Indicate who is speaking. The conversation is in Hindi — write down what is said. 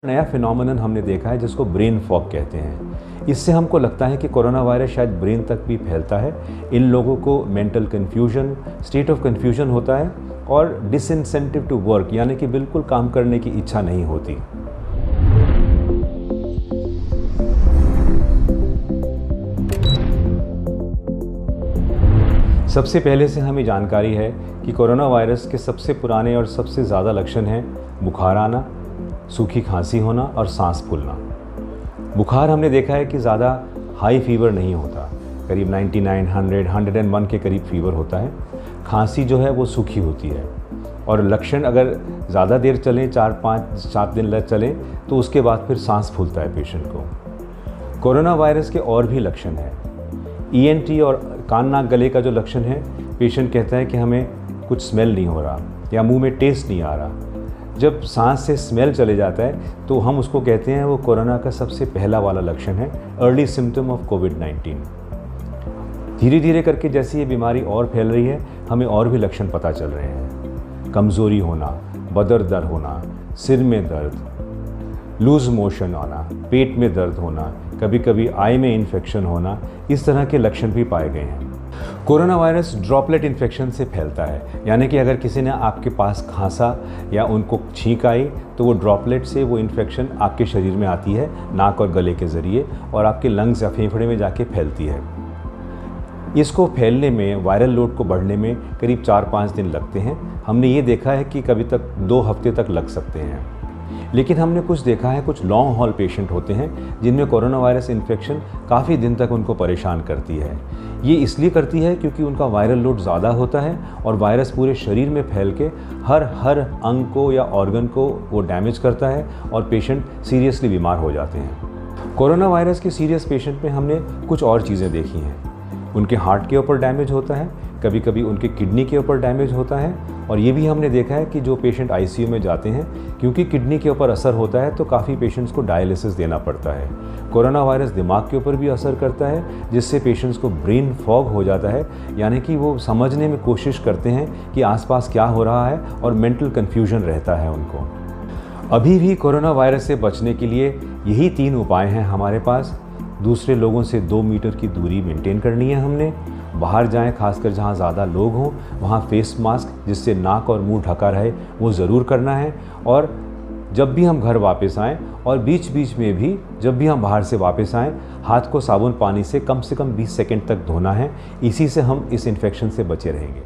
Speaker 1: नया फिनोमेनन हमने देखा है जिसको ब्रेन फॉग कहते हैं। इससे हमको लगता है कि कोरोना वायरस शायद ब्रेन तक भी फैलता है। इन लोगों को mental confusion, state of confusion होता है और डिसइंसेंटिव टू वर्क, यानी कि बिल्कुल काम करने की इच्छा नहीं होती। सबसे पहले से हमें जानकारी है कि कोरोना वायरस के सबसे पुराने और सबसे ज़्यादा लक्षण हैं बुखार आना, सूखी खांसी होना और सांस फूलना। बुखार हमने देखा है कि ज़्यादा हाई फीवर नहीं होता, करीब 99, 100, 101 के करीब फीवर होता है। खांसी जो है वो सूखी होती है और लक्षण अगर ज़्यादा देर चलें, 4, 5, 7 दिन लग चलें तो उसके बाद फिर सांस फूलता है पेशेंट को। कोरोना वायरस के और भी लक्षण हैं। ENT और कान नाक गले का जो लक्षण है, पेशेंट कहता है कि हमें कुछ स्मेल नहीं हो रहा या मुंह में टेस्ट नहीं आ रहा। जब सांस से स्मेल चले जाता है तो हम उसको कहते हैं वो कोरोना का सबसे पहला वाला लक्षण है, अर्ली सिम्टम ऑफ कोविड-19। धीरे धीरे करके जैसे ये बीमारी और फैल रही है, हमें और भी लक्षण पता चल रहे हैं। कमज़ोरी होना, बदर दर्द होना, सिर में दर्द, लूज मोशन आना, पेट में दर्द होना, कभी कभी आई में इन्फेक्शन होना, इस तरह के लक्षण भी पाए गए हैं। कोरोना वायरस ड्रॉपलेट इन्फेक्शन से फैलता है, यानी कि अगर किसी ने आपके पास खांसा या उनको छींक आई तो वो ड्रॉपलेट से वो इन्फेक्शन आपके शरीर में आती है नाक और गले के ज़रिए और आपके लंग्स या फेफड़े में जाके फैलती है। इसको फैलने में, वायरल लोड को बढ़ने में करीब 4-5 दिन लगते हैं। हमने ये देखा है कि कभी तक 2 हफ्ते तक लग सकते हैं। लेकिन हमने कुछ देखा है, कुछ लॉन्ग हॉल पेशेंट होते हैं जिनमें कोरोना वायरस इन्फेक्शन काफ़ी दिन तक उनको परेशान करती है। ये इसलिए करती है क्योंकि उनका वायरल लोड ज़्यादा होता है और वायरस पूरे शरीर में फैल के हर अंग को या ऑर्गन को वो डैमेज करता है और पेशेंट सीरियसली बीमार हो जाते हैं। कोरोना वायरस के सीरियस पेशेंट में हमने कुछ और चीज़ें देखी हैं। उनके हार्ट के ऊपर डैमेज होता है, कभी कभी उनके किडनी के ऊपर डैमेज होता है और ये भी हमने देखा है कि जो पेशेंट ICU में जाते हैं, क्योंकि किडनी के ऊपर असर होता है तो काफ़ी पेशेंट्स को डायलिसिस देना पड़ता है। कोरोना वायरस दिमाग के ऊपर भी असर करता है, जिससे पेशेंट्स को ब्रेन फॉग हो जाता है, यानी कि वो समझने में कोशिश करते हैं कि आसपास क्या हो रहा है और मेंटल कन्फ्यूजन रहता है उनको। अभी भी कोरोना वायरस से बचने के लिए यही 3 उपाय हैं हमारे पास। दूसरे लोगों से 2 मीटर की दूरी मेंटेन करनी है हमने। बाहर जाएं, खासकर जहां ज़्यादा लोग हों, वहां फेस मास्क जिससे नाक और मुंह ढका रहे वो ज़रूर करना है। और जब भी हम घर वापस आएं और बीच बीच में भी जब भी हम बाहर से वापस आएं, हाथ को साबुन पानी से कम 20 सेकंड तक धोना है। इसी से हम इस इन्फेक्शन से बचे रहेंगे।